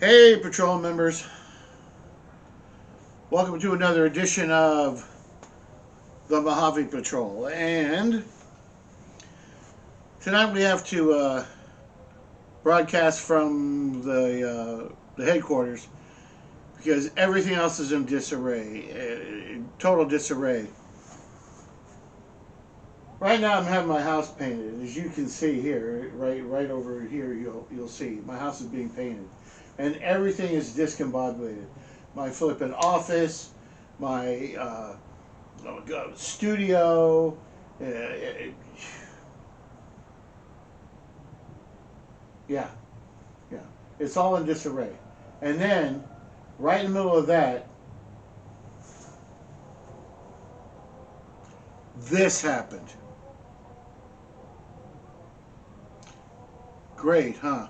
Hey, patrol members. Welcome to another edition of the Mojave Patrol. And tonight we have to broadcast from the headquarters because everything else is in disarray, total disarray. Right now I'm having my house painted. As you can see here, right over here, you'll see my house is being painted. And everything is discombobulated. My flippin' office, my studio. Yeah, yeah. It's all in disarray. And then, right in the middle of that, this happened. Great, huh?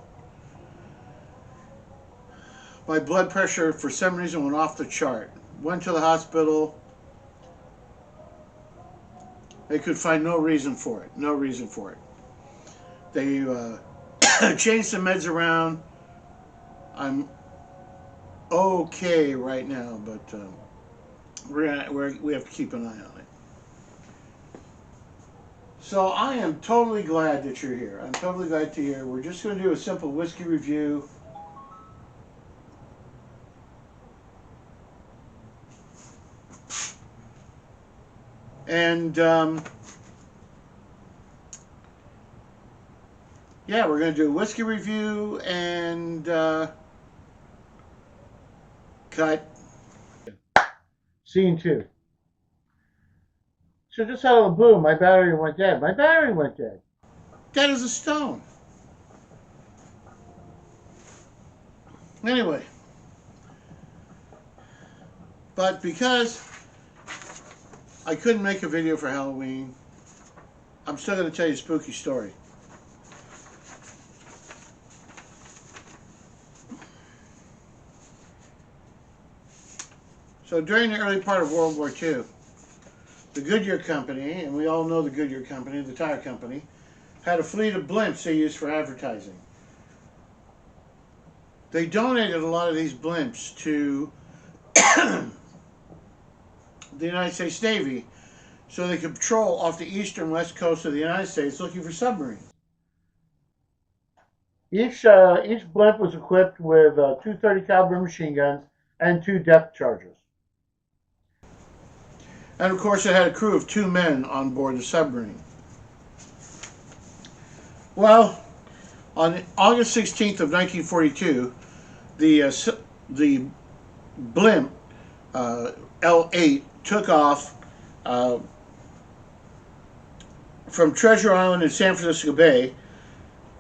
My blood pressure, for some reason, went off the chart. Went to the hospital. They could find no reason for it. No reason for it. They changed the meds around. I'm okay right now, but we have to keep an eye on it. So I am totally glad that you're here. I'm totally glad to hear. We're just going to do a simple whiskey review. And yeah, we're going to do a whiskey review and cut. Scene 2. So just out of the blue, my battery went dead. My battery went dead. Dead as a stone. Anyway. But because I couldn't make a video for Halloween, I'm still going to tell you a spooky story. So during the early part of World War II, the Goodyear Company, and we all know the Goodyear Company, the tire company, had a fleet of blimps they used for advertising. They donated a lot of these blimps to the United States Navy so they could patrol off the eastern west coast of the United States looking for submarines. Each blimp was equipped with two .30 caliber machine guns and two depth charges. And of course it had a crew of 2 men on board the submarine. Well, on August 16th of 1942, the blimp L8 took off from Treasure Island in San Francisco Bay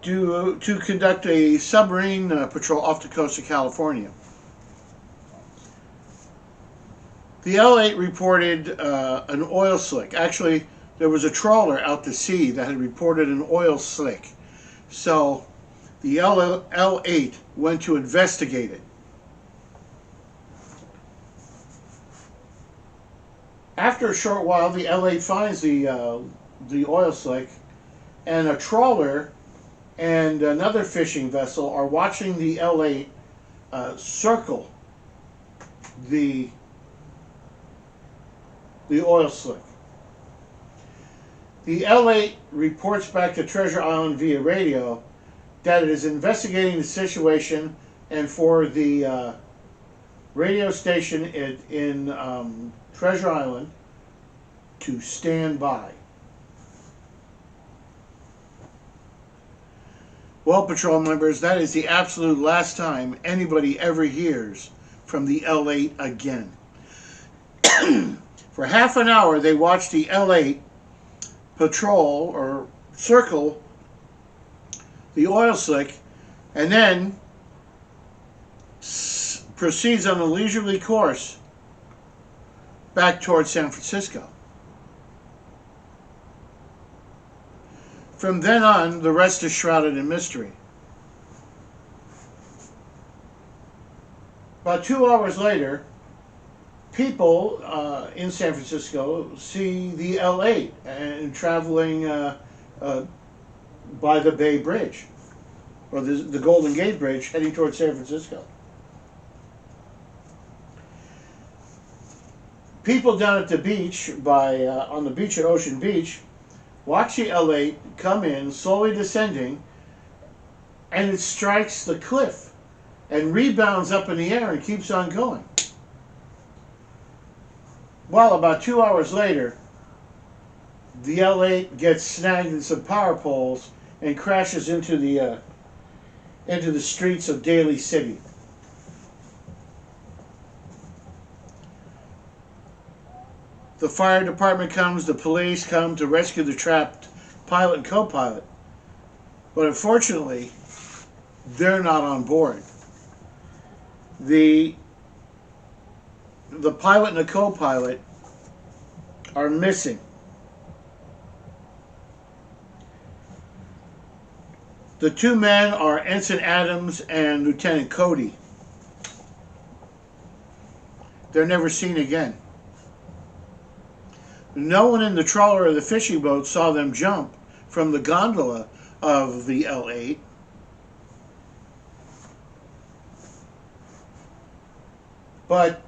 to conduct a submarine patrol off the coast of California. The L8 reported an oil slick. Actually, there was a trawler out to sea that had reported an oil slick. So the L8 went to investigate it. After a short while, the L8 finds the oil slick, and a trawler and another fishing vessel are watching the L8 circle the oil slick. The L8 reports back to Treasure Island via radio that it is investigating the situation, and for the radio station in Treasure Island to stand by. Well, patrol members, that is the absolute last time anybody ever hears from the L8 again. For half an hour, they watched the L8 patrol or circle the oil slick, and then proceeds on a leisurely course back towards San Francisco. From then on, the rest is shrouded in mystery. About 2 hours later, people in San Francisco see the L8 and traveling by the Bay Bridge, or the Golden Gate Bridge, heading towards San Francisco. People down at the beach, on the beach at Ocean Beach, watch the L8 come in, slowly descending, and it strikes the cliff and rebounds up in the air and keeps on going. Well, about 2 hours later, the L8 gets snagged in some power poles and crashes into the streets of Daly City. The fire department comes, the police come to rescue the trapped pilot and co-pilot. But unfortunately, they're not on board. The pilot and the co-pilot are missing. The two men are Ensign Adams and Lieutenant Cody. They're never seen again. No one in the trawler or the fishing boat saw them jump from the gondola of the L8. But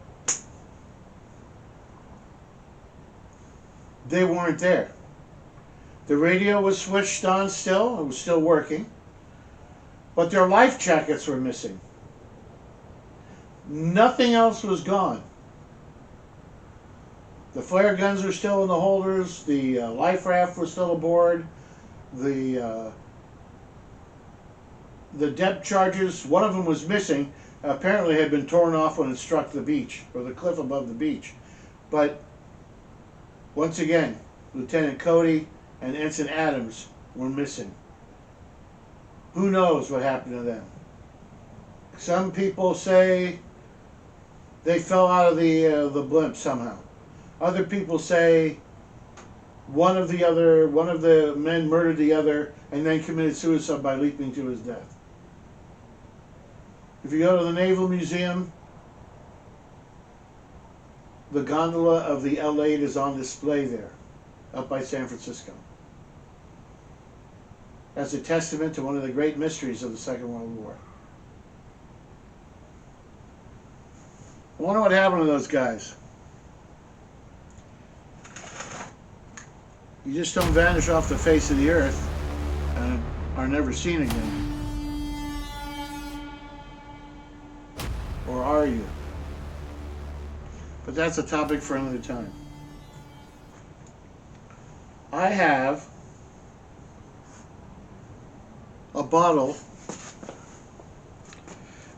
they weren't there. The radio was switched on still, it was still working, but their life jackets were missing. Nothing else was gone. The flare guns were still in the holders, the life raft was still aboard, the depth charges, one of them was missing, apparently had been torn off when it struck the beach, or the cliff above the beach. But once again, Lieutenant Cody and Ensign Adams were missing. Who knows what happened to them? Some people say they fell out of the blimp somehow. Other people say one of the men murdered the other and then committed suicide by leaping to his death. If you go to the Naval Museum, the gondola of the L8 is on display there, up by San Francisco, as a testament to one of the great mysteries of the Second World War. I wonder what happened to those guys. You just don't vanish off the face of the earth and are never seen again. Or are you? But that's a topic for another time. I have a bottle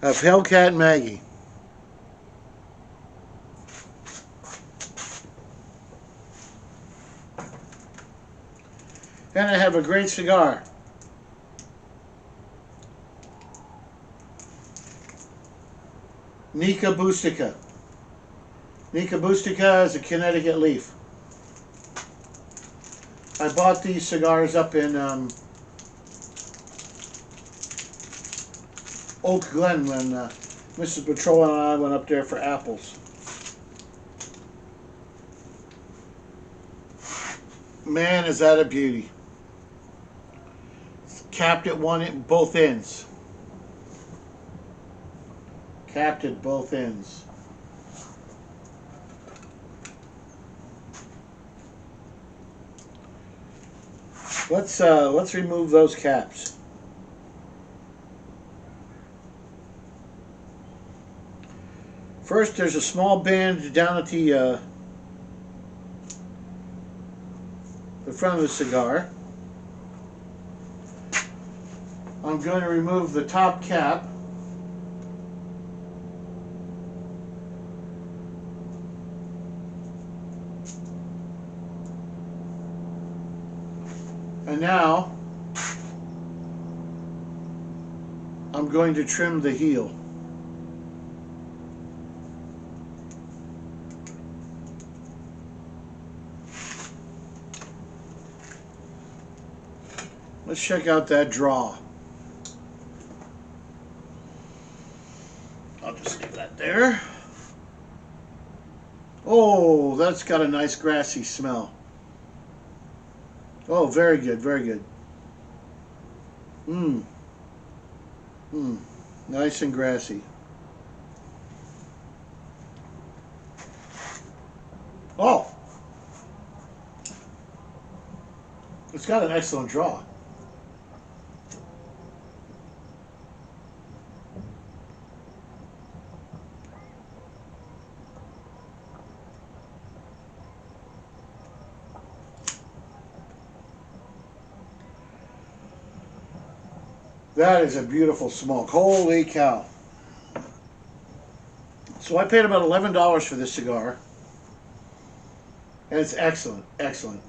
of Hellcat Maggie. And I have a great cigar. Nica Bustica. Nica Bustica is a Connecticut leaf. I bought these cigars up in Oak Glen when Mrs. Patrol and I went up there for apples. Man, is that a beauty. It's capped at both ends. Capped at both ends. Let's remove those caps. First, there's a small band down at the front of the cigar. I'm going to remove the top cap. And now I'm going to trim the heel. Let's check out that draw. I'll just leave that there. Oh, that's got a nice grassy smell. Oh, very good, very good. Nice and grassy. Oh, it's got an excellent draw. That is a beautiful smoke. Holy cow. So I paid about $11 for this cigar. And it's excellent. Excellent.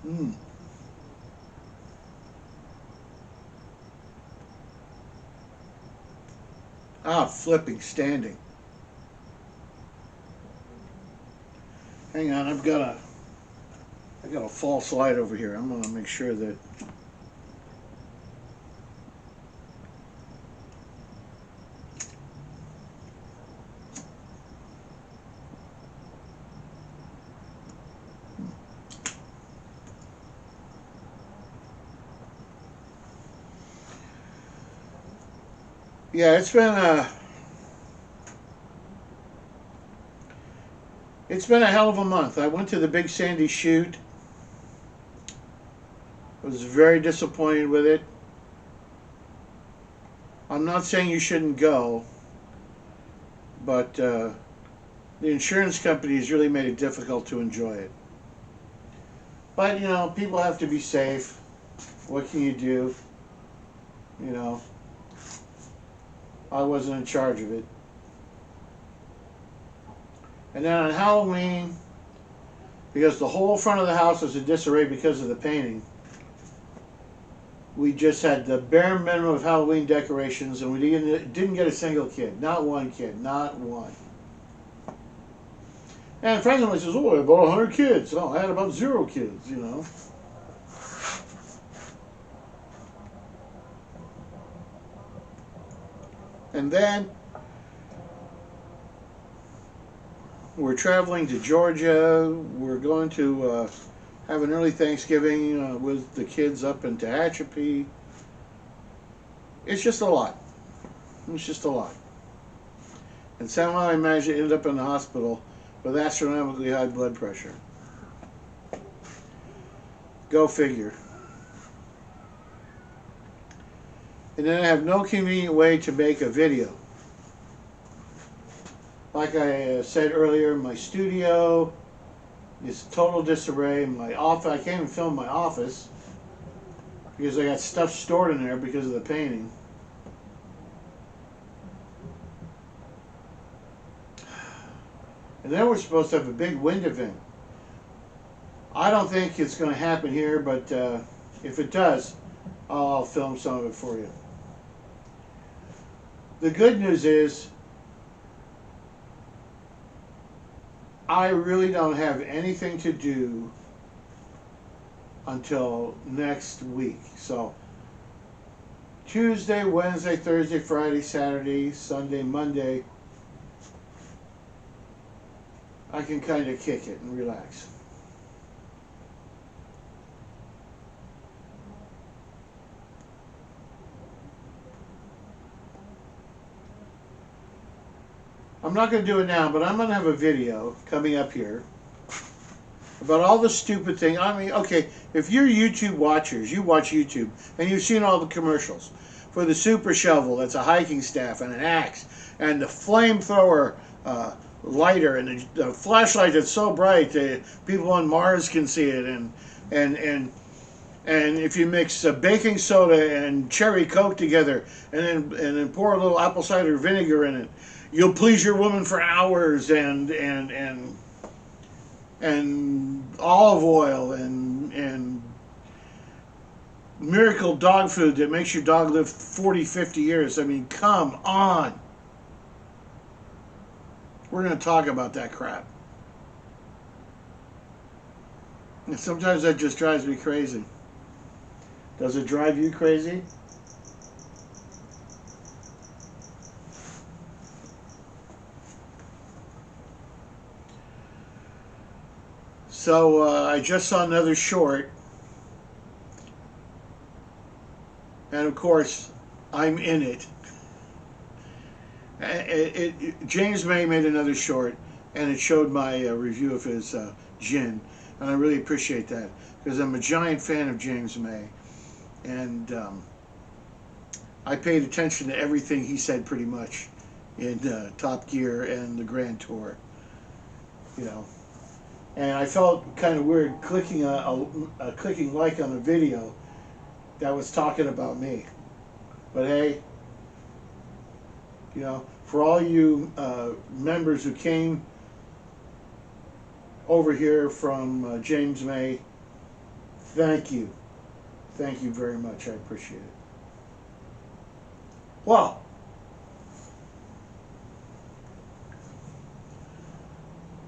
Mmm. Ah, flipping standing. Hang on, I got a false light over here. I'm gonna make sure that yeah, it's been a hell of a month. I went to the Big Sandy shoot. I was very disappointed with it. I'm not saying you shouldn't go, but the insurance companies really made it difficult to enjoy it. But, you know, people have to be safe. What can you do? You know, I wasn't in charge of it. And then on Halloween, because the whole front of the house was in disarray because of the painting, we just had the bare minimum of Halloween decorations, and we didn't get a single kid. Not one kid. Not one. And a friend of mine says, oh, I had about 100 kids. Oh, I had about 0 kids, you know. And then we're traveling to Georgia. We're going to have an early Thanksgiving with the kids up in Tehachapi. It's just a lot. It's just a lot. And somehow I managed to end up in the hospital with astronomically high blood pressure. Go figure. And then I have no convenient way to make a video. Like I said earlier, my studio is total disarray. My office, I can't even film my office because I got stuff stored in there because of the painting. And then we're supposed to have a big wind event. I don't think it's going to happen here, but if it does, I'll film some of it for you. The good news is I really don't have anything to do until next week. So Tuesday, Wednesday, Thursday, Friday, Saturday, Sunday, Monday, I can kind of kick it and relax. I'm not going to do it now, but I'm going to have a video coming up here about all the stupid things. I mean, okay, if you're YouTube watchers, you watch YouTube, and you've seen all the commercials for the super shovel that's a hiking staff and an axe, and the flamethrower lighter, and the flashlight that's so bright that people on Mars can see it, and if you mix baking soda and cherry Coke together, and then pour a little apple cider vinegar in it, you'll please your woman for hours, and olive oil and miracle dog food that makes your dog live 40, 50 years. I mean, come on. We're going to talk about that crap. And sometimes that just drives me crazy. Does it drive you crazy? So I just saw another short, and of course I'm in it. James May made another short, and it showed my review of his gin, and I really appreciate that because I'm a giant fan of James May, and I paid attention to everything he said pretty much in Top Gear and the Grand Tour, you know. And I felt kind of weird clicking clicking like on a video that was talking about me. But hey, you know, for all you members who came over here from James May, thank you. Thank you very much. I appreciate it. Well,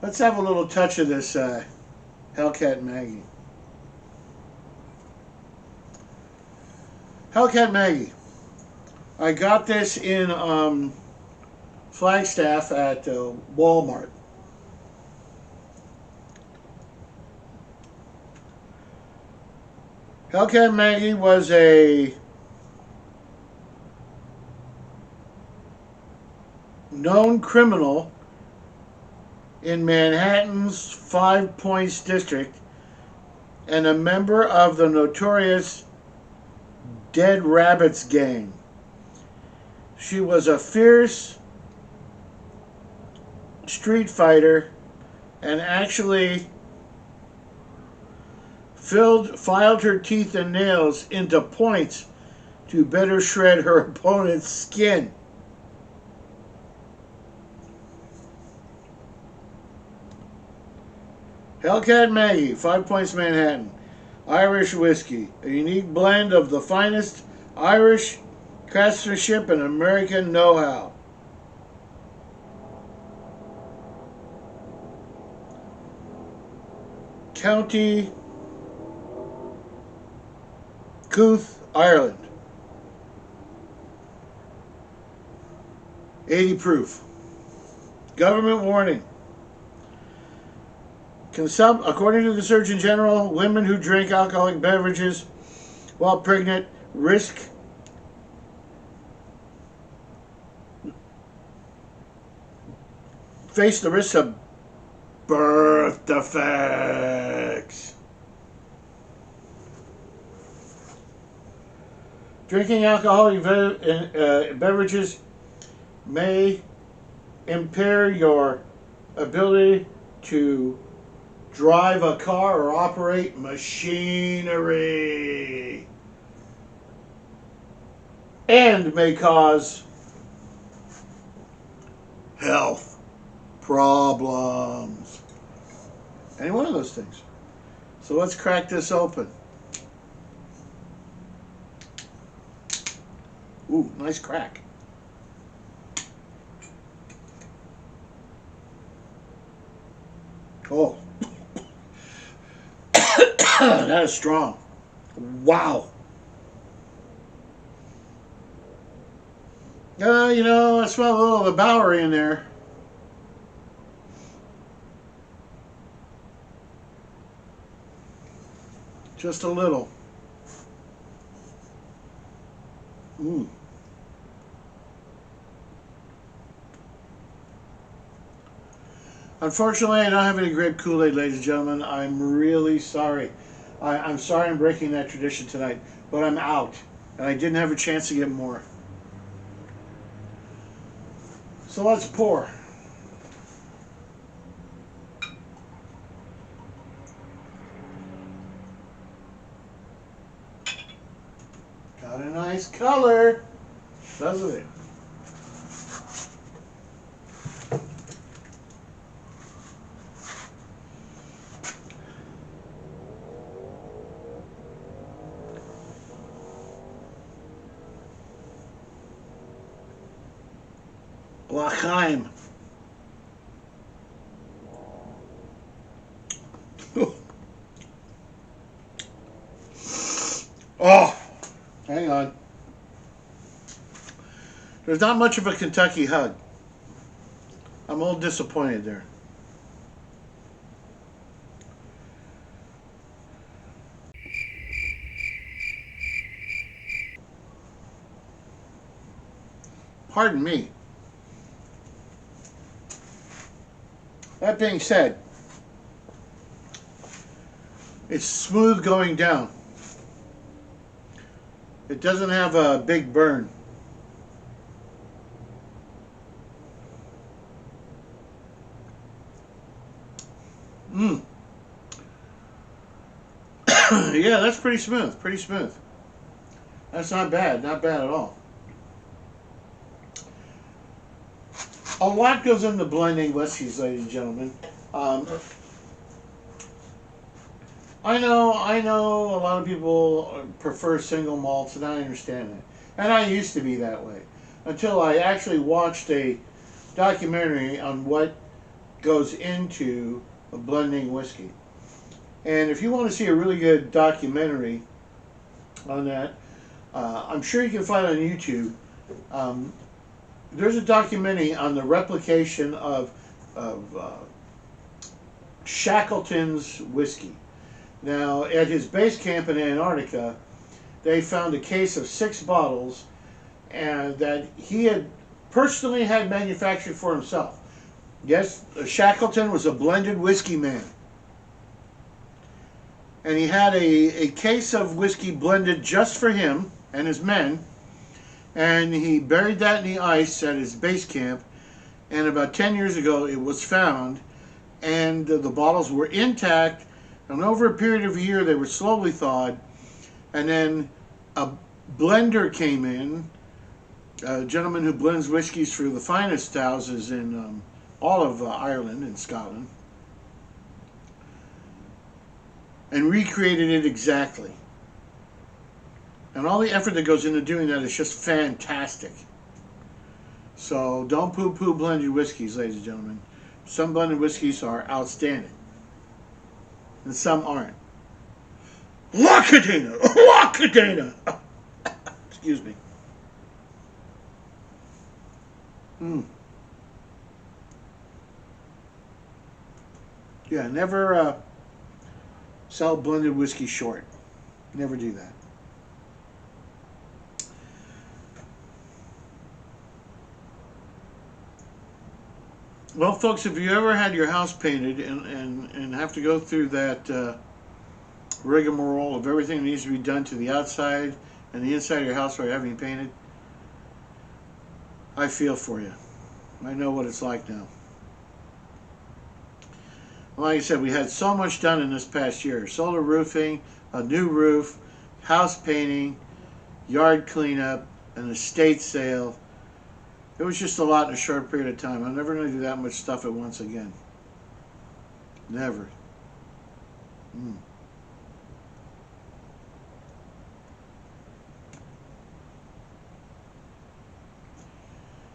let's have a little touch of this Hellcat Maggie. Hellcat Maggie. I got this in Flagstaff at Walmart. Hellcat Maggie was a known criminal in Manhattan's Five Points district and a member of the notorious Dead Rabbits gang. She was a fierce street fighter and actually filed her teeth and nails into points to better shred her opponent's skin. Hellcat Maggie, 5 Points, Manhattan. Irish whiskey, a unique blend of the finest Irish craftsmanship and American know-how. County Couth, Ireland. 80 proof. Government warning. According to the Surgeon General, women who drink alcoholic beverages while pregnant face the risk of birth defects. Drinking alcoholic beverages may impair your ability to drive a car or operate machinery, and may cause health problems. Any one of those things. So let's crack this open. Ooh, nice crack. Oh. That is strong. Wow. You know, I smell a little of the Bowery in there. Just a little. Unfortunately, I don't have any grape Kool-Aid, ladies and gentlemen. I'm really sorry. I'm sorry I'm breaking that tradition tonight, but I'm out, and I didn't have a chance to get more. So let's pour. Got a nice color, doesn't it? L'chaim. Oh, hang on. There's not much of a Kentucky hug. I'm a little disappointed there. Pardon me. That being said, it's smooth going down. It doesn't have a big burn. Yeah, that's pretty smooth. Pretty smooth. That's not bad. Not bad at all. A lot goes into blending whiskeys, ladies and gentlemen. I know a lot of people prefer single malts, and I understand that. And I used to be that way until I actually watched a documentary on what goes into blending whiskey. And if you want to see a really good documentary on that, I'm sure you can find it on YouTube. There's a documentary on the replication of Shackleton's whiskey. Now, at his base camp in Antarctica, they found a case of 6 bottles and that he had personally had manufactured for himself. Yes, Shackleton was a blended whiskey man. And he had a case of whiskey blended just for him and his men. And he buried that in the ice at his base camp. And about 10 years ago, it was found. And the bottles were intact. And over a period of a year, they were slowly thawed. And then a blender came in, a gentleman who blends whiskeys for the finest houses in all of Ireland and Scotland, and recreated it exactly. And all the effort that goes into doing that is just fantastic. So don't poo-poo blended whiskeys, ladies and gentlemen. Some blended whiskeys are outstanding, and some aren't. Lockadena! Lockadena! Excuse me. Yeah, never sell blended whiskey short. Never do that. Well, folks, if you ever had your house painted and have to go through that rigmarole of everything that needs to be done to the outside and the inside of your house while you're having it painted, I feel for you. I know what it's like now. Like I said, we had so much done in this past year. Solar roofing, a new roof, house painting, yard cleanup, an estate sale. It was just a lot in a short period of time. I'm never going to do that much stuff at once again. Never.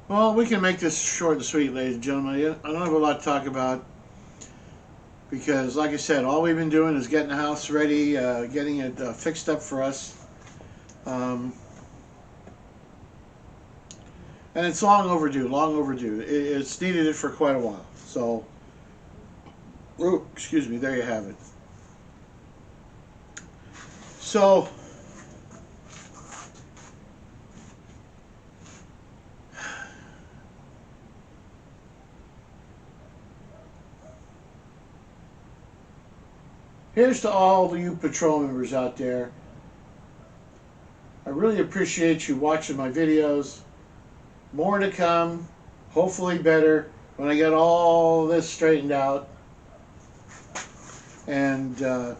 Well, we can make this short and sweet, ladies and gentlemen. I don't have a lot to talk about because, like I said, all we've been doing is getting the house ready, getting it fixed up for us. And it's long overdue, long overdue. It's needed it for quite a while. So, excuse me, there you have it. So, here's to all you patrol members out there. I really appreciate you watching my videos. More to come, hopefully better, when I get all this straightened out. And to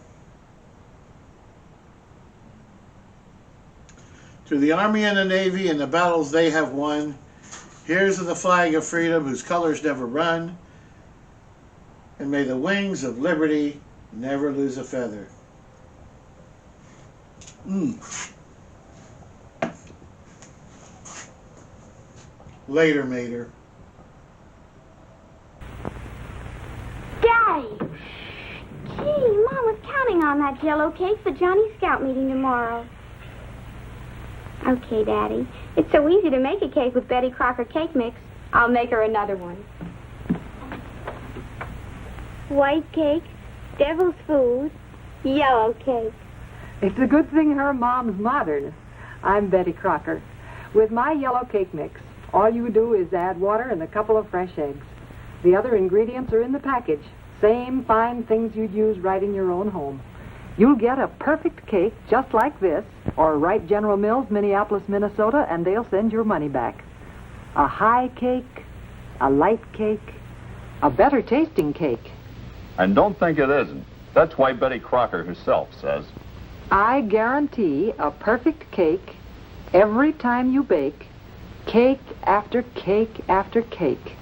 the Army and the Navy and the battles they have won, here's to the flag of freedom whose colors never run. And may the wings of liberty never lose a feather. Later, Mater. Daddy! Gee, Mom was counting on that Jell-O cake for Johnny's Scout meeting tomorrow. Okay, Daddy. It's so easy to make a cake with Betty Crocker cake mix. I'll make her another one. White cake, devil's food, yellow cake. It's a good thing her mom's modern. I'm Betty Crocker. With my yellow cake mix, all you do is add water and a couple of fresh eggs. The other ingredients are in the package. Same fine things you'd use right in your own home. You'll get a perfect cake just like this, or write General Mills, Minneapolis, Minnesota, and they'll send your money back. A high cake, a light cake, a better tasting cake. And don't think it isn't. That's why Betty Crocker herself says, I guarantee a perfect cake every time you bake, cake after cake after cake.